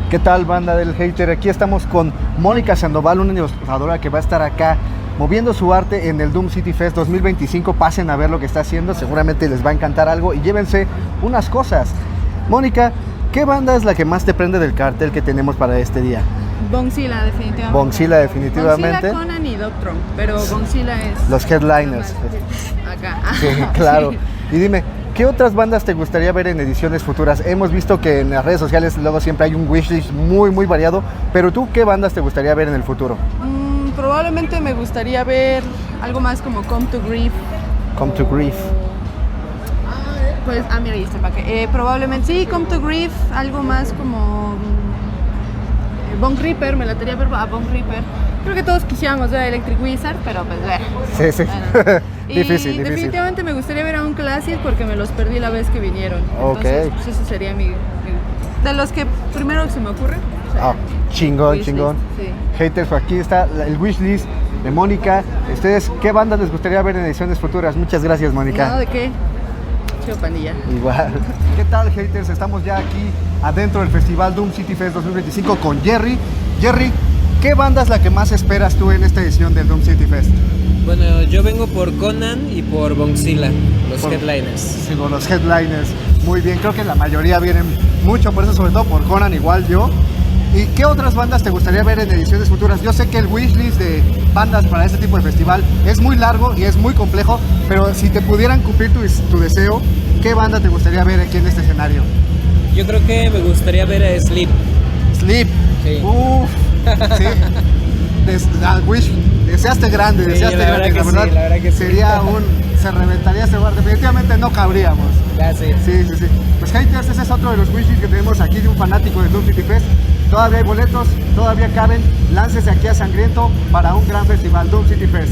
¿Qué tal, banda del hater? Aquí estamos con Mónica Sandoval, una ilustradora que va a estar acá moviendo su arte en el Doom City Fest 2025. Pasen a ver lo que está haciendo, seguramente les va a encantar algo y llévense unas cosas. Mónica, ¿qué banda es la que más te prende del cartel que tenemos para este día? Bongzilla, definitivamente. Bongzilla, definitivamente. Bongzilla, Conan y Dopethrone, pero Bongzilla es... Los headliners. Acá. Sí, claro. Sí. Y dime, ¿qué otras bandas te gustaría ver en ediciones futuras? Hemos visto que en las redes sociales luego siempre hay un wishlist muy variado, pero tú, ¿qué bandas te gustaría ver en el futuro? Probablemente me gustaría ver algo más como Come to Grief. Come to Grief. Pues, mira, ahí está el paquete. Probablemente sí, Come to Grief, algo más como Bone Reaper, me latería ver a Bone Reaper. Creo que todos quisiéramos ver a Electric Wizard, pero pues bueno. Sí. Bueno. Difícil. Definitivamente me gustaría ver a un Classic porque me los perdí la vez que vinieron. Entonces, pues eso sería mi... De los que primero se me ocurre. O sea, chingón. Sí. Haters, pues aquí está el wishlist de Mónica. ¿Ustedes qué bandas les gustaría ver en ediciones futuras? Muchas gracias, Mónica. No, ¿de qué? Chido pandilla. Igual. ¿Qué tal, haters? Estamos ya aquí adentro del festival Doom City Fest 2025 con Jerry. Jerry, ¿qué banda es la que más esperas tú en esta edición del Doom City Fest? Bueno, yo vengo por Conan y por Bongzilla, los headliners. Sí, por los headliners. Muy bien, creo que la mayoría vienen mucho, por eso sobre todo por Conan, igual yo. ¿Y qué otras bandas te gustaría ver en ediciones futuras? Yo sé que el wishlist de bandas para este tipo de festival es muy largo y es muy complejo, pero si te pudieran cumplir tu deseo, ¿qué banda te gustaría ver aquí en este escenario? Yo creo que me gustaría ver a Sleep. Sleep. Sí. Uf. Sí. Deseaste grande, Sí, deseaste la grande. verdad que sí, la verdad que sí. Sería se reventaría ese bar. Definitivamente no cabríamos. Ya sí. Sí. Pues haters, ese es otro de los wishes que tenemos aquí de un fanático de Doom City Fest. Todavía hay boletos, todavía caben. Láncese aquí a Sangriento para un gran festival, Doom City Fest.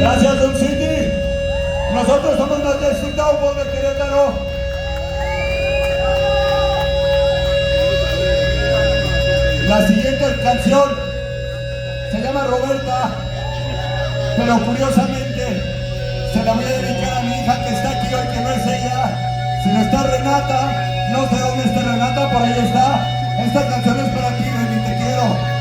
Gracias, Dub City. Nosotros somos Majestic Downfall de Querétaro. La siguiente canción se llama Roberta, pero curiosamente se la voy a dedicar a mi hija que está aquí hoy, que no es ella, sino está Renata. No sé dónde está Renata, por ahí está. Esta canción es para ti, Reni, te quiero.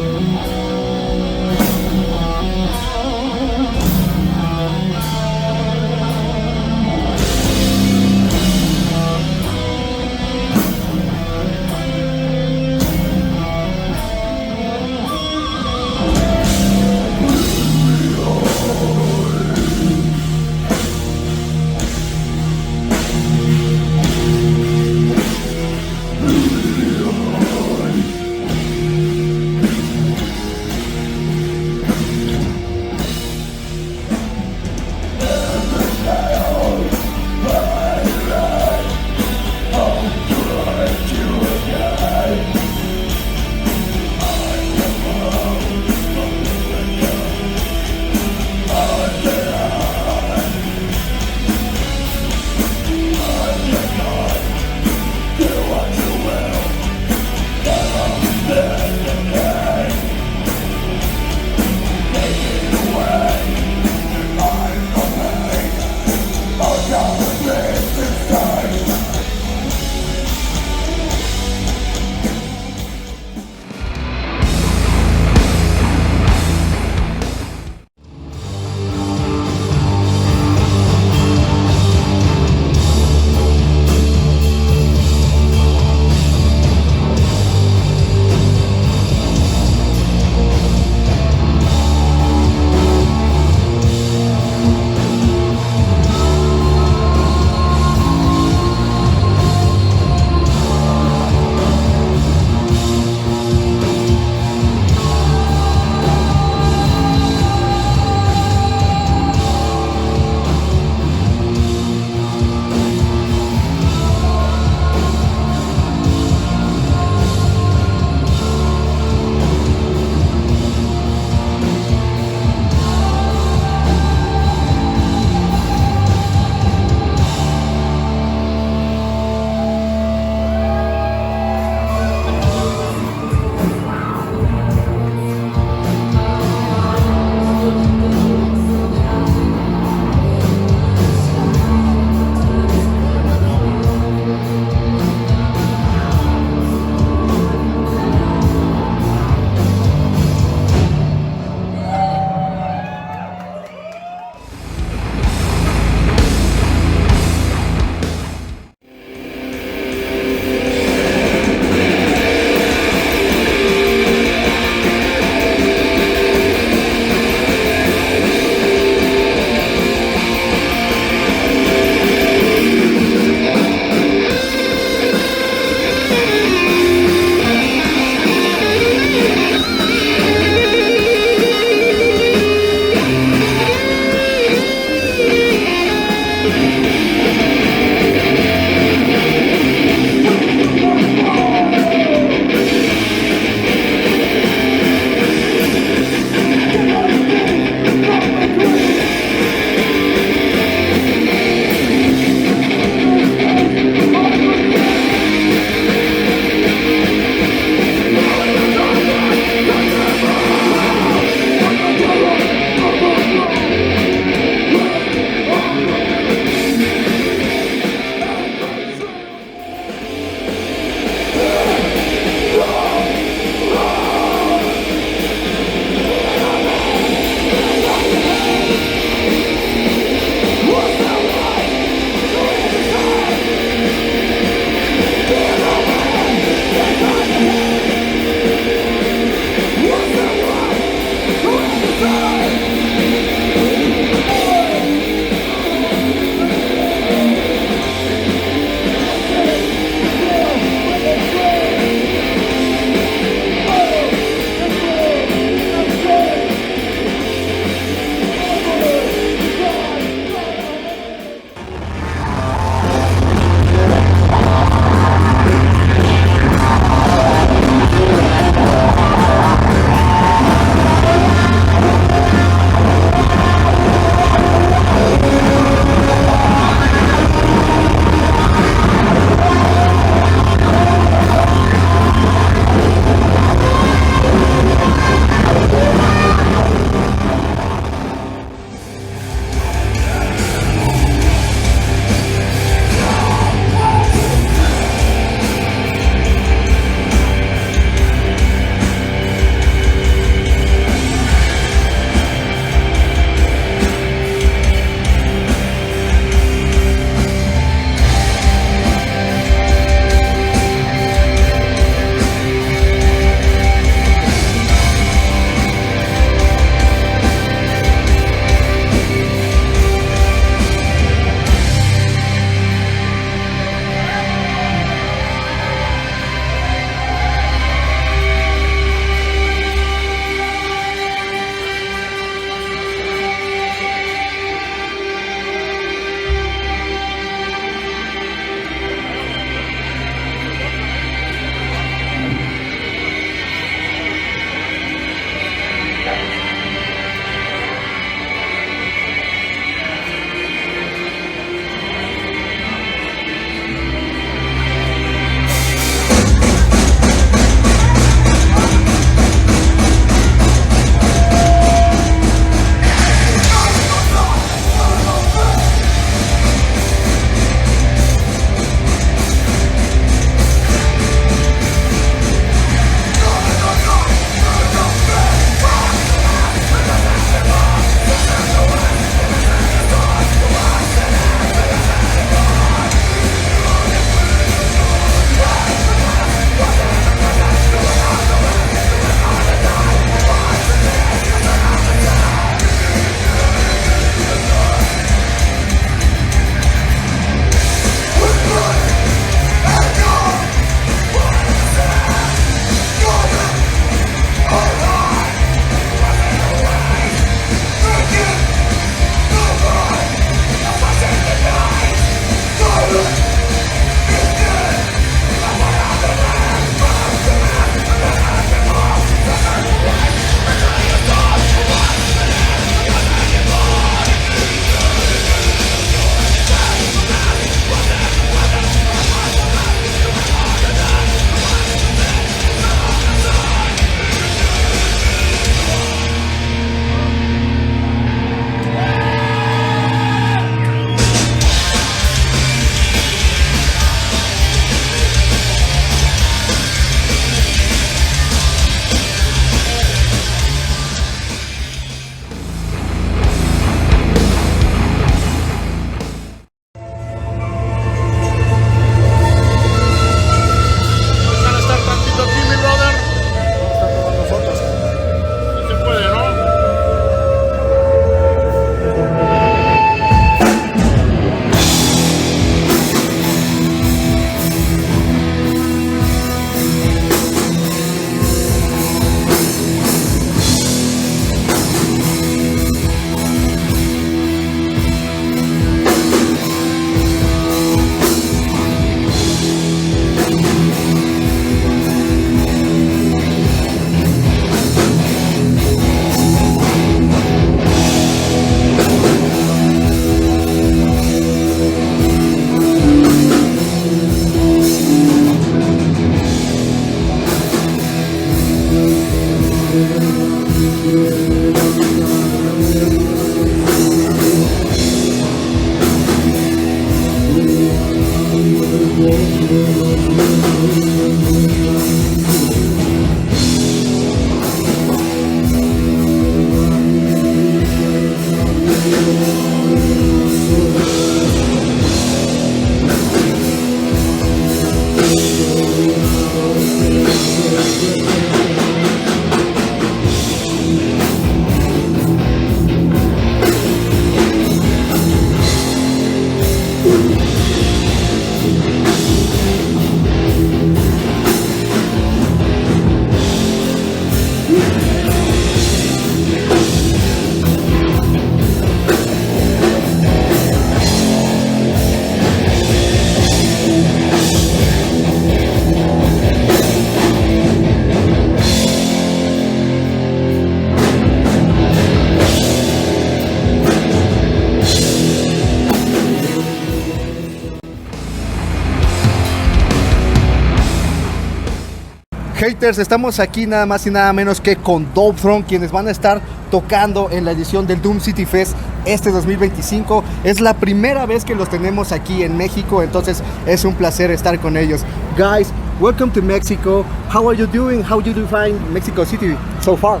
Haters, estamos aquí nada más y nada menos que con Dopethrone, quienes van a estar tocando en la edición del Doom City Fest este 2025. Es la primera vez que los tenemos aquí en México, entonces es un placer estar con ellos. Guys, welcome to Mexico. How are you doing? How do you find Mexico City so far?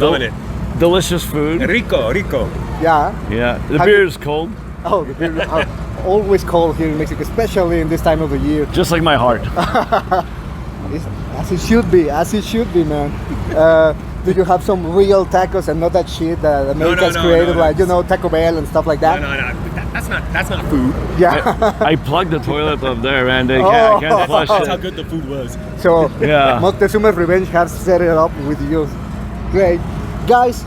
Loving it. Delicious food. Rico, rico. Yeah. Yeah. The Have beer you- is cold, Oh, the beer are always cold here in Mexico, especially in this time of the year. just like my heart. It's, as it should be, man. Do you have some real tacos and not that shit that Americans created, like, you know, Taco Bell and stuff like that? No. That's not food. Yeah. I plugged the toilet up there, man. They Oh. can't flush That's how it. good the food was. So, Yeah. Montezuma's Revenge has set it up with you. Great. Guys,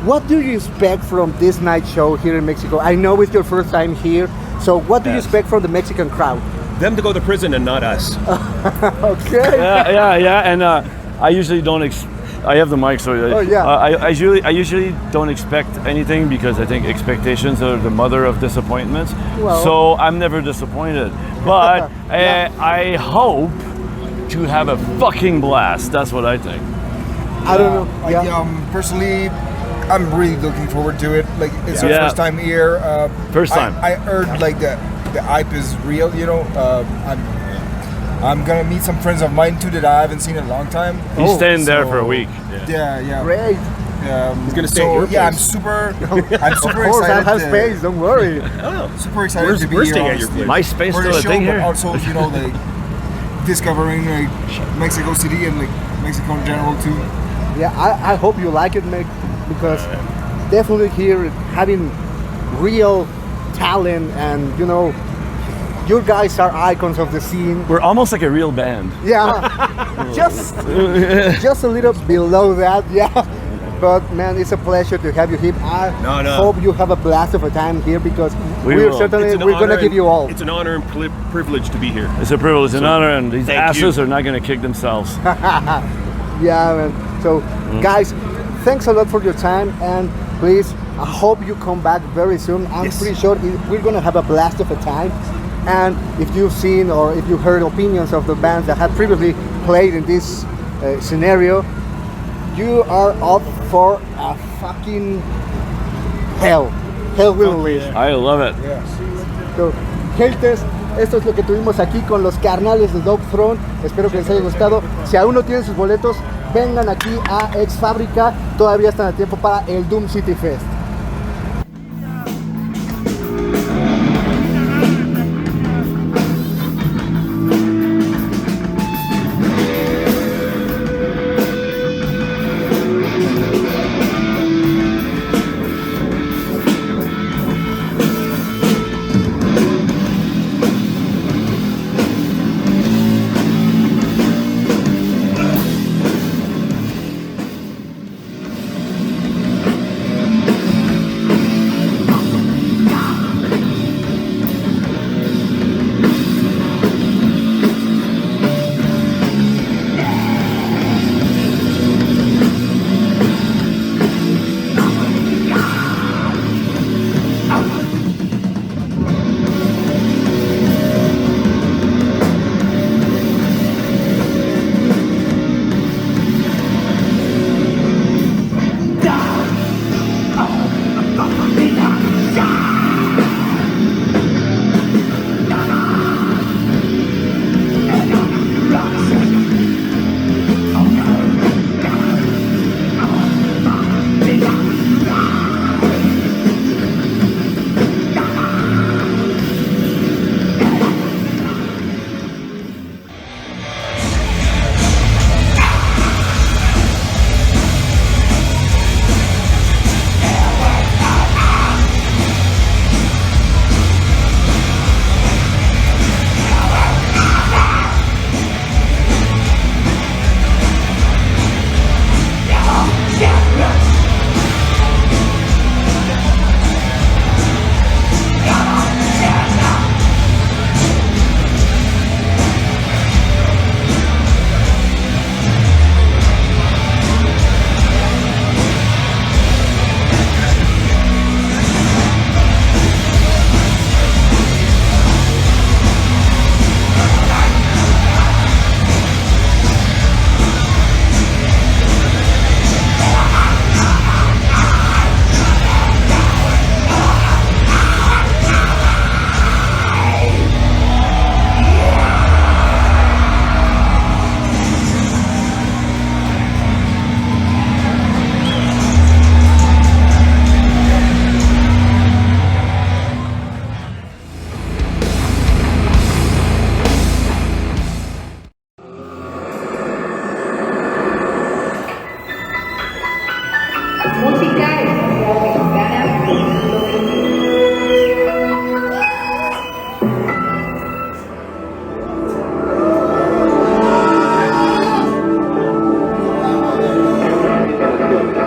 what do you expect from this night show here in Mexico? I know it's your first time here, so what do you Yes. expect from the Mexican crowd? Them to go to prison and not us. Okay. Yeah. And I usually don't. I have the mic, so Oh, yeah. I usually don't expect anything because I think expectations are the mother of disappointments. Well- So I'm never disappointed. But I hope to have a fucking blast. That's what I think. I don't know. Like, Yeah. personally, I'm really looking forward to it. Like, it's our Yeah. first time here. First time. I heard like the hype is real. You know, I'm gonna meet some friends of mine too that I haven't seen in a long time. He's staying there so- for a week. Yeah. Great. He's gonna stay at your Yeah, I'm place. super Of course, I excited. have space. Don't worry. Super excited We're- to be we're here. staying at your honestly. place. My space For still the a show, thing but here. also, you know, like discovering like Mexico City and like Mexico in general too. Yeah, I hope you like it, Meg, because definitely here having real talent and, you know, you guys are icons of the scene. We're almost like a real band. Yeah, just a little below that, yeah. But man, it's a pleasure to have you here. I No. hope you have a blast of a time here because We we're will. certainly It's an we're gonna honor give you all. It's an honor and privilege to be here. It's a privilege, an honor, and these thank asses you. are not going to kick themselves. Yeah, man. So, guys, thanks a lot for your time, and please, I hope you come back very soon. I'm Yes. pretty sure we're gonna have a blast of a time. And if you've seen or if you heard opinions of the bands that have previously played in this scenario, you are up for a fucking hell. Hell will unleash. I love it. So, haters, esto es lo que tuvimos aquí con los carnales de Dopethrone. Espero que les haya gustado. Si aún no tienen sus boletos, vengan aquí a Ex Fabrica. Todavía están a tiempo para el Doom City Fest. Música especial mexicana del siglo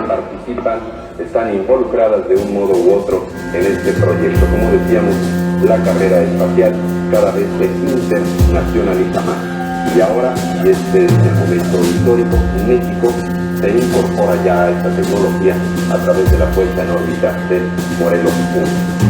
participan, están involucradas de un modo u otro en este proyecto. Como decíamos, la carrera espacial cada vez se internacionaliza más. Y ahora, desde este momento histórico, México se incorpora ya a esta tecnología a través de la puesta en órbita de Morelos 1.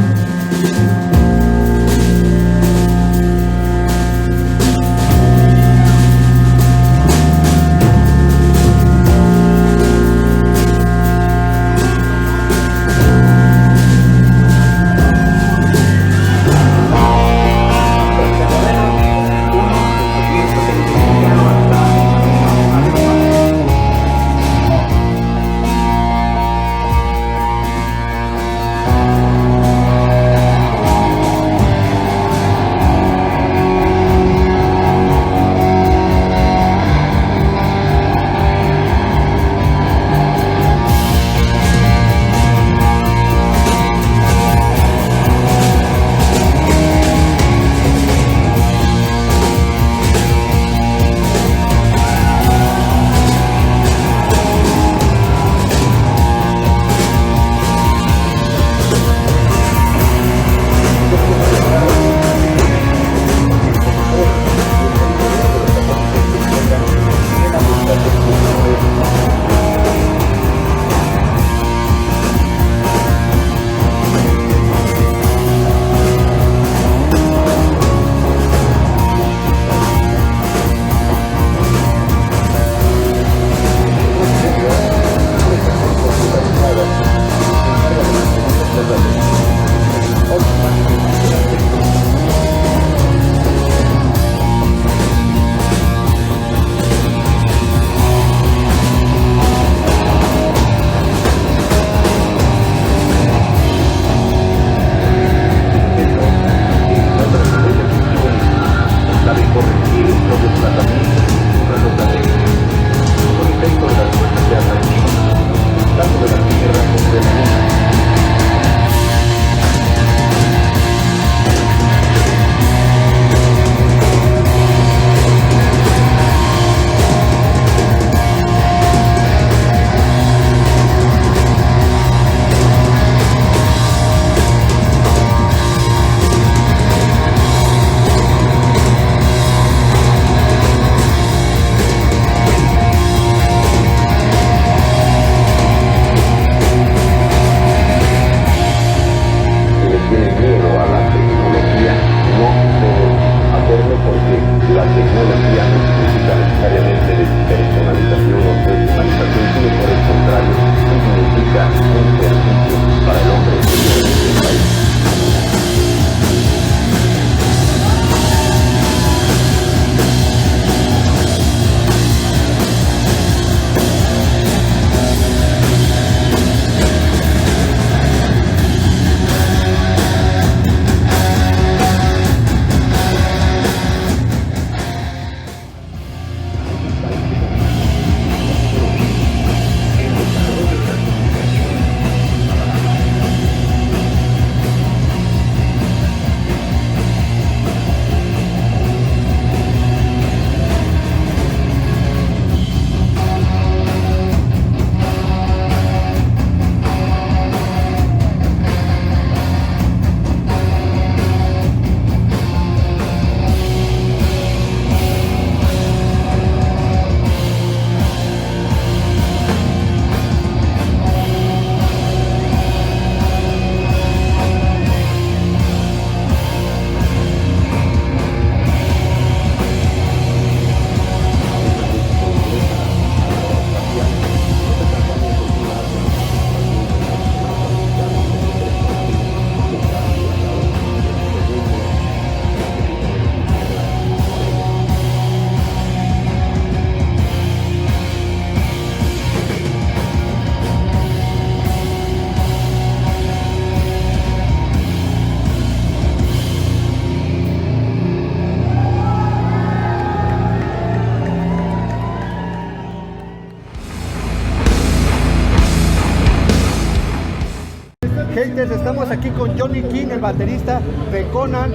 Haters, estamos aquí con Johnny King, el baterista de Conan.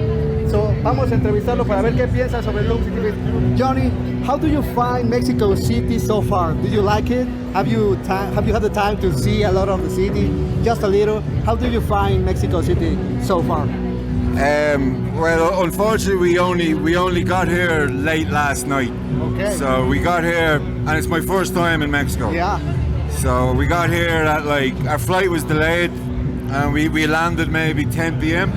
So, vamos a entrevistarlo para ver qué piensa sobre el Doom City Fest. Johnny, how do you find Mexico City so far? Did you like it? Have you had the time to see a lot of the city? Just a little. How do you find Mexico City so far? Well, unfortunately, we only got here late last night. Okay. So we got here, and it's my first time in Mexico. Yeah. So we got here at our flight was delayed, and we landed maybe 10 p.m.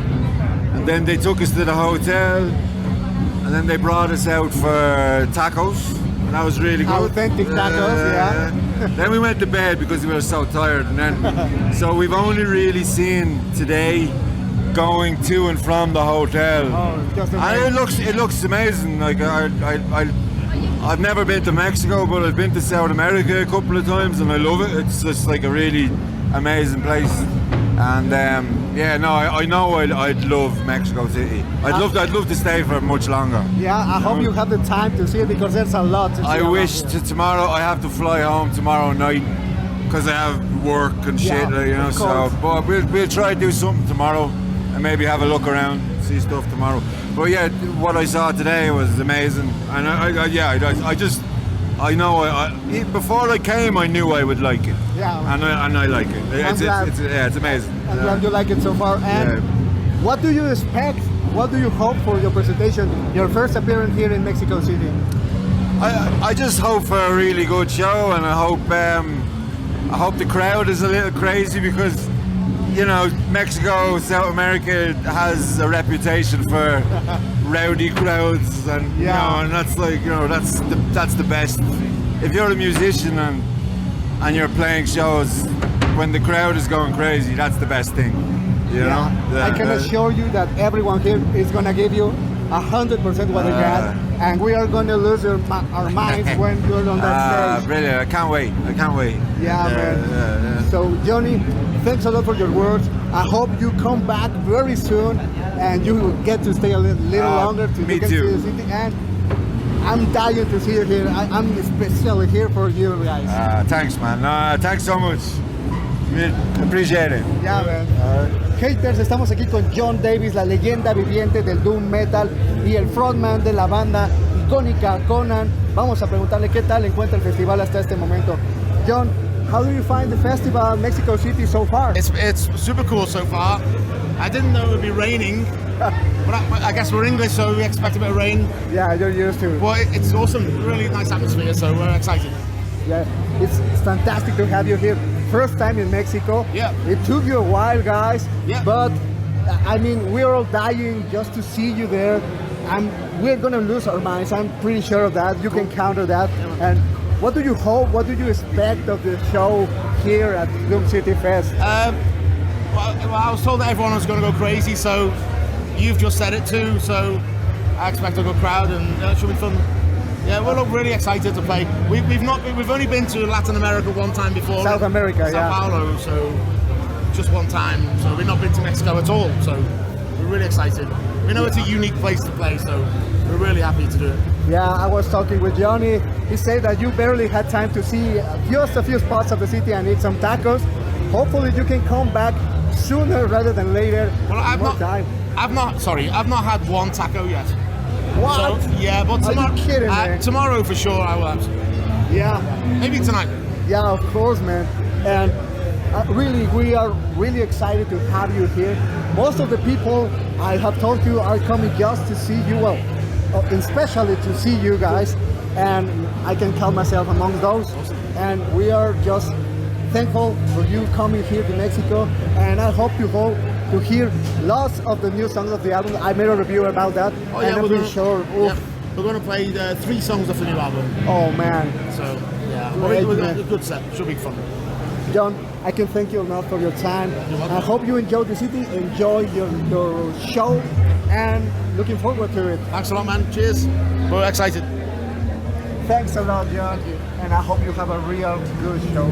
And then they took us to the hotel, and then they brought us out for tacos, and that was really good. Authentic tacos, yeah. Then we went to bed because we were so tired, and then so we've only really seen today going to and from the hotel. Oh, just amazing. And it looks amazing. Like I've never been to Mexico, but I've been to South America a couple of times, and I love it. It's just like a really amazing place. And I know I'd love Mexico City. I'd love to stay for much longer. Yeah, I hope you have the time to see it because there's a lot to see. I wish tomorrow. I have to fly home tomorrow night because I have work and shit, So, but we'll try to do something tomorrow and maybe have a look around, see stuff tomorrow. But yeah, what I saw today was amazing, and I know before I came, I knew I would like it. Yeah, and I like it. It's amazing. I'm glad you like it so far. And what do you expect? What do you hope for your presentation? Your first appearance here in Mexico City. I just hope for a really good show, and I hope the crowd is a little crazy because, Mexico, South America has a reputation for rowdy crowds, and and that's that's the best. If you're a musician and you're playing shows when the crowd is going crazy, that's the best thing. You know? I can assure you that everyone here is gonna give you 100% what they got, and we are gonna lose our minds when you're on that stage. Brilliant! I can't wait. Yeah, man. So Johnny, thanks a lot for your words. I hope you come back very soon and you get to stay a little longer to me get too. to the city. And I'm dying to see you here. I'm especially here for you guys. Thanks, man. Thanks so much. Appreciate it. Yeah, man. Haters, estamos aquí con John Davis, la leyenda viviente del Doom Metal y el frontman de la banda icónica Conan. Vamos a preguntarle qué tal encuentra el festival hasta este momento. John, how do you find the festival in Mexico City so far? It's super cool so far. I didn't know it would be raining, but I guess we're English, so we expect a bit of rain. Yeah, you're used to it. Well, it's awesome, really nice atmosphere, so we're excited. Yeah, it's fantastic to have you here. First time in Mexico. Yeah. It took you a while, guys. Yeah. But I mean, we're all dying just to see you there, and we're gonna lose our minds. I'm pretty sure of that. You can counter that. And what do you hope? What do you expect of the show here at Doom City Fest? Well, I was told that everyone was going to go crazy, so you've just said it too. So I expect a good crowd, and it should be fun. Yeah, we're really excited to play. We've only been to Latin America one time before. South America, Sao Paulo, so just one time. So we've not been to Mexico at all. So we're really excited. We know it's a unique place to play, so we're really happy to do it. Yeah, I was talking with Johnny. He said that you barely had time to see just a few spots of the city and eat some tacos. Hopefully you can come back sooner rather than later. Well, I've not had one taco yet. What? So, yeah, but Are you kidding, man? Tomorrow for sure I will have. Yeah. Maybe tonight. Yeah, of course, man. And we are really excited to have you here. Most of the people I have told you are coming just to see you, especially to see you guys. And I can count myself among those. And we are just thankful for you coming here to Mexico. And I hope you hope to hear lots of the new songs of the album. I made a review about that. Oh, yeah, and I'm pretty sure. Yeah, we're going to play 3 songs off the new album. Oh, man. So, yeah, Great, we're a good set. Should be fun. John, I can thank you enough for your time. I hope you enjoy the city, enjoy your show, and looking forward to it. Thanks a lot, man. Cheers. We're excited. Thanks a lot, John. And I hope you have a real good show.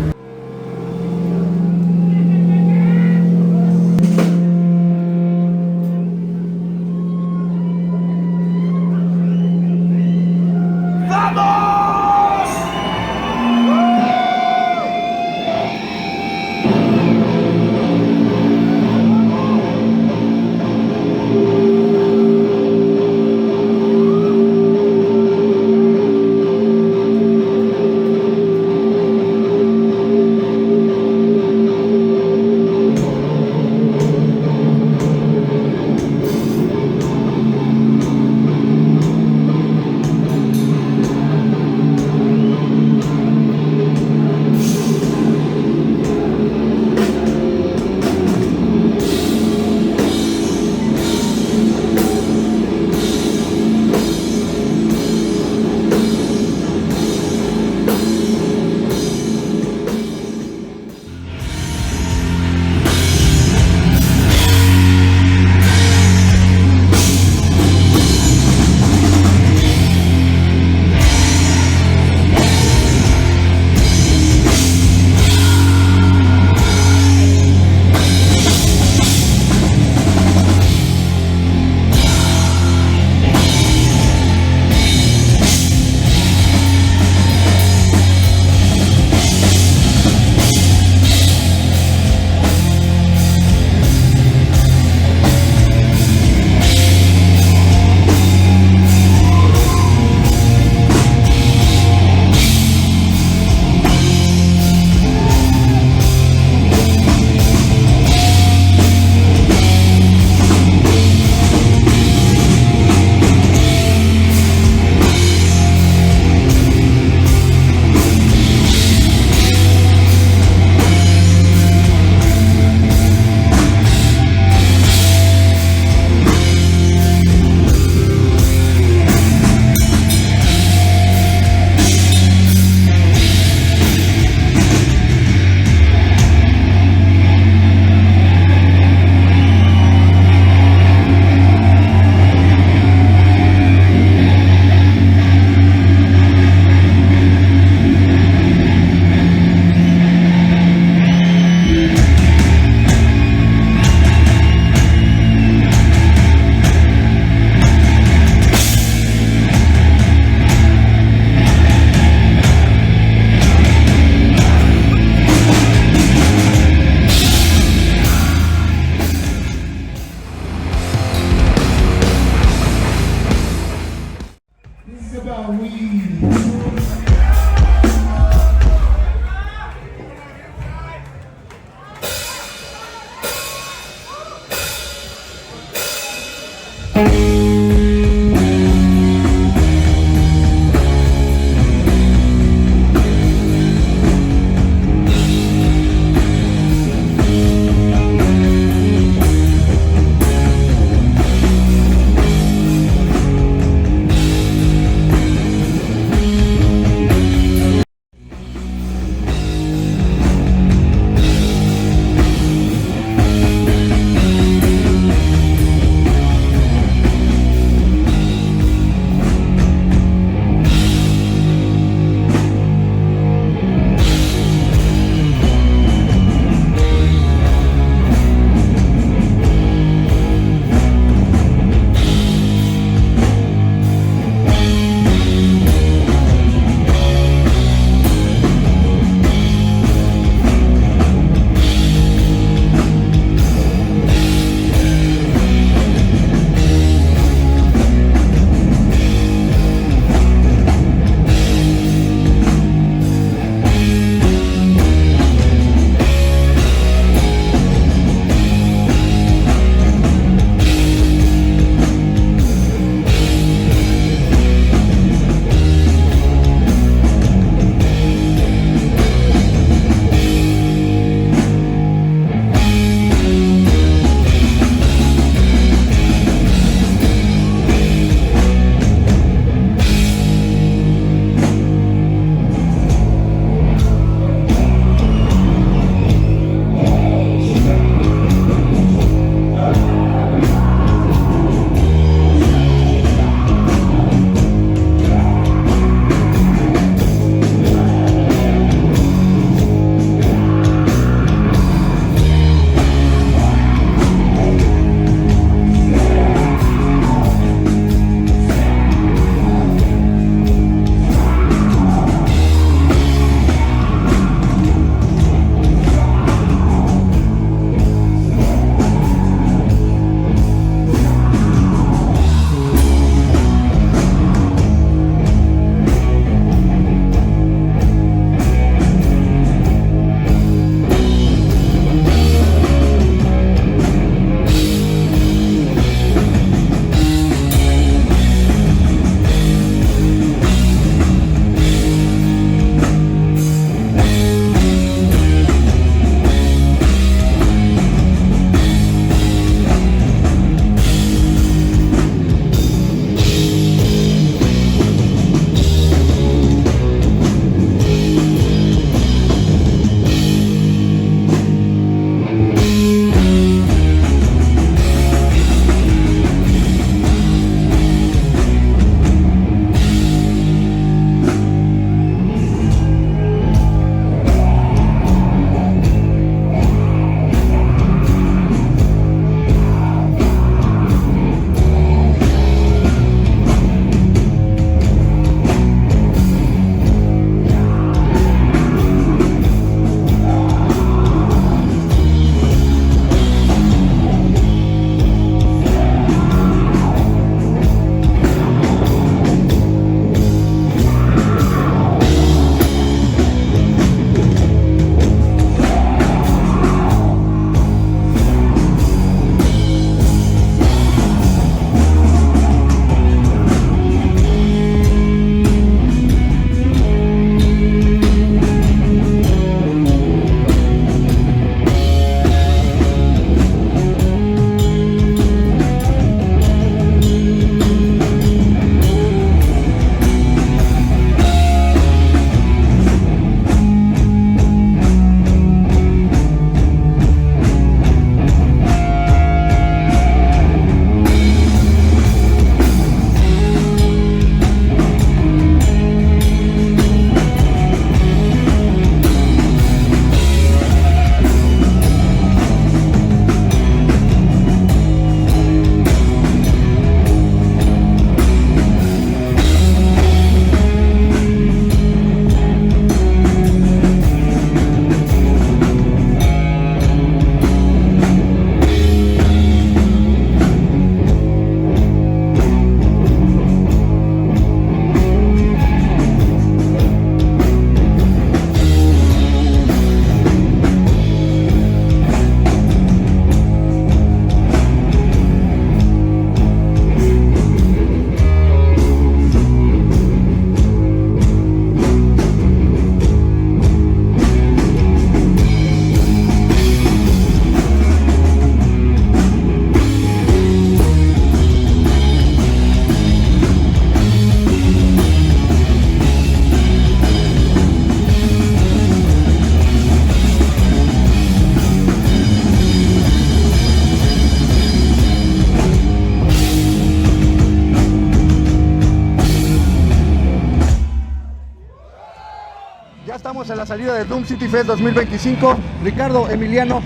estamos en la salida del Doom City Fest 2025. Ricardo, Emiliano,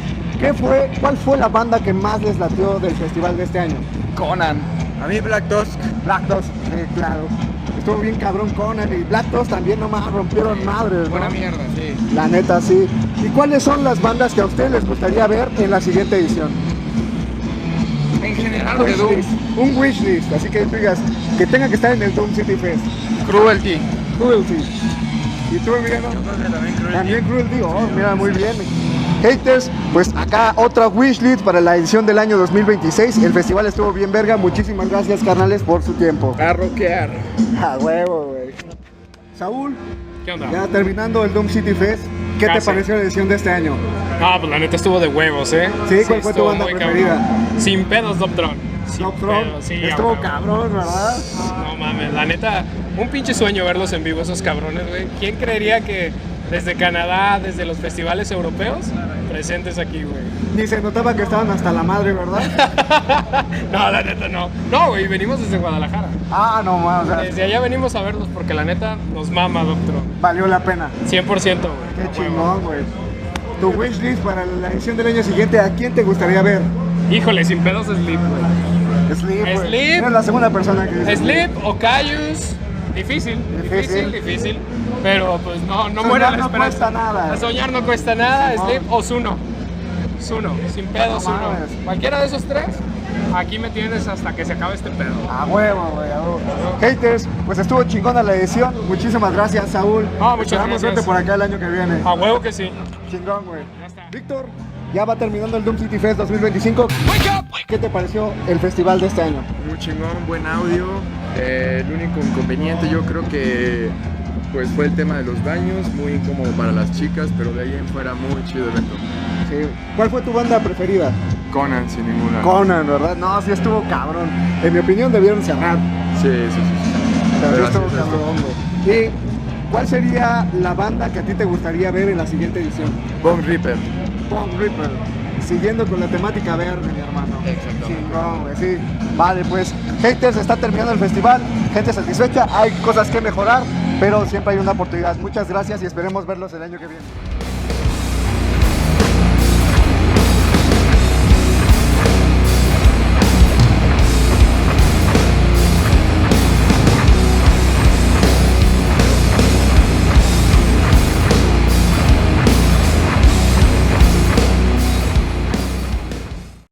¿cuál fue la banda que más les latió del festival de este año? Conan. A mí Black Tusk. Black Tusk, claro. Estuvo bien cabrón Conan y Black Tusk también nomás rompieron madres, ¿no? Buena mierda, sí. La neta, sí. ¿Y cuáles son las bandas que a ustedes les gustaría ver en la siguiente edición? En general, Un wishlist, así que tú digas que tenga que estar en el Doom City Fest. Cruelty. ¿Y tú, Emiliano? También Cruelty. Oh, mira, muy bien. Haters, pues acá otra wishlist para la edición del año 2026. El festival estuvo bien verga. Muchísimas gracias, carnales, por su tiempo. A rockear. A huevo, güey. Saúl, ¿Qué onda? ya terminando el Doom City Fest, ¿qué te pareció la edición de este año? No, pues la neta estuvo de huevos, ¿eh? Sí, ¿cuál fue tu estuvo banda muy preferida? cabrón. Sin pedos, Dopethrone. Dopethrone, Sí, estuvo cabrón, ¿verdad? No mames, la neta, un pinche sueño verlos en vivo, esos cabrones, güey. ¿Quién creería que desde Canadá, desde los festivales europeos, presentes aquí, güey? Ni se notaba que estaban hasta la madre, ¿verdad? No, la neta no. No, güey, venimos desde Guadalajara. Ah, no más, o sea, Desde allá venimos a verlos porque la neta nos mama, Dopethrone. valió la pena. 100%, güey. Qué A huevo. chingón, güey. Tu wishlist para la edición del año siguiente, ¿a quién te gustaría ver? Híjole, sin pedos Sleep, güey. Sleep, güey. Sleep. Eres la segunda persona que dice Sleep o Cayus. Difícil. Pero pues no Soñar muere la no esperanza. cuesta nada. Soñar no cuesta nada. No. Sleep o Zuno. Sin pedos, No Zuno. mames. Cualquiera de esos tres, aquí me tienes hasta que se acabe este pedo. A huevo, güey, a huevo. Haters, pues estuvo chingona la edición. Muchísimas gracias, Saúl. Muchas Esperamos gracias. verte por acá el año que viene. A huevo que sí. Chingón, güey. Ya está. Víctor, ya va terminando el Doom City Fest 2025. ¿Qué te pareció el festival de este año? Muy chingón, buen audio. El único inconveniente yo creo que pues fue el tema de los baños, muy incómodo para las chicas, pero de ahí en fuera muy chido el evento. Sí. ¿Cuál fue tu banda preferida? Conan, sin ninguna. Conan, ¿verdad? No, sí estuvo cabrón. En mi opinión debieron cerrar. Sí. Pero sí así estuvo es esto. cabrón, güey. ¿Y cuál sería la banda que a ti te gustaría ver en la siguiente edición? Bong Reaper. Bong Reaper. Siguiendo con la temática verde, mi hermano. Chingón, güey, sí. Vale, pues, haters, está terminando el festival. Gente satisfecha, hay cosas que mejorar, pero siempre hay una oportunidad. Muchas gracias y esperemos verlos el año que viene.